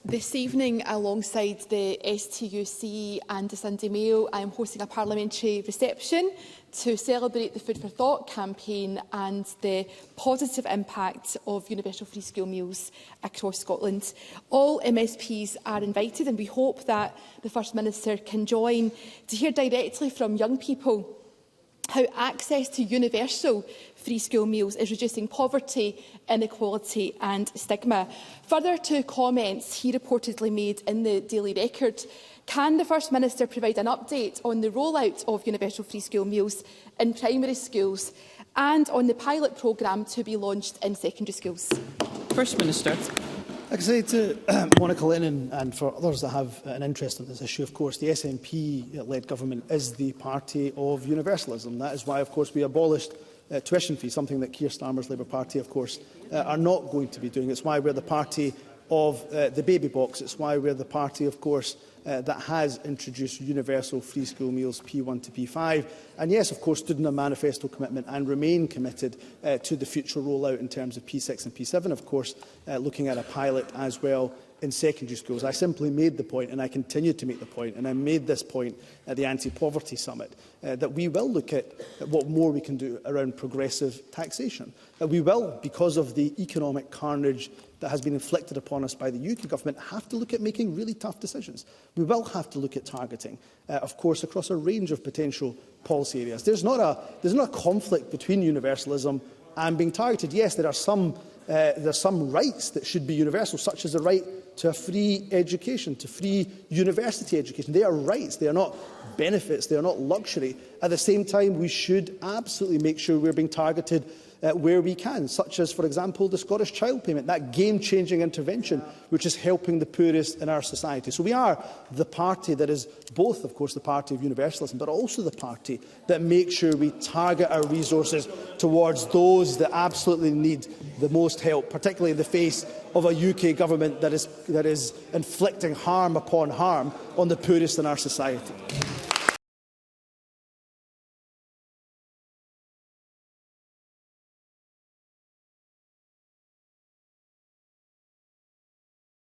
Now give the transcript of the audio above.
This evening, alongside the STUC and the Sunday Mail, I am hosting a parliamentary reception to celebrate the Food for Thought campaign and the positive impact of universal free school meals across Scotland. All MSPs are invited, and we hope that the First Minister can join to hear directly from young people how access to universal free school meals is reducing poverty, inequality and stigma. Further to comments he reportedly made in the Daily Record, can the First Minister provide an update on the rollout of universal free school meals in primary schools and on the pilot programme to be launched in secondary schools? First Minister. I can say to Monica Lennon and for others that have an interest in this issue, of course, the SNP-led government is the party of universalism. That is why, of course, we abolished tuition fees, something that Keir Starmer's Labour Party, of course, are not going to be doing. It's why we're the party of the baby box. It's why we're the party, of course, that has introduced universal free school meals P1 to P5. And yes, of course, stood in a manifesto commitment and remain committed to the future rollout in terms of P6 and P7, of course, looking at a pilot as well in secondary schools. I simply made the point, and I continue to make the point, and I made this point at the Anti-Poverty Summit, that we will look at what more we can do around progressive taxation. That we will, because of the economic carnage that has been inflicted upon us by the UK government, have to look at making really tough decisions. We will have to look at targeting, of course, across a range of potential policy areas. There's not a conflict between universalism and being targeted. Yes, there are some rights that should be universal, such as the right to a free education, to free university education. They are rights. They are not benefits. They are not luxury. At the same time, we should absolutely make sure we're being targeted where we can, such as, for example, the Scottish Child Payment, that game-changing intervention which is helping the poorest in our society. So we are the party that is both, of course, the party of universalism, but also the party that makes sure we target our resources towards those that absolutely need the most help, particularly in the face of a UK government that is inflicting harm upon harm on the poorest in our society.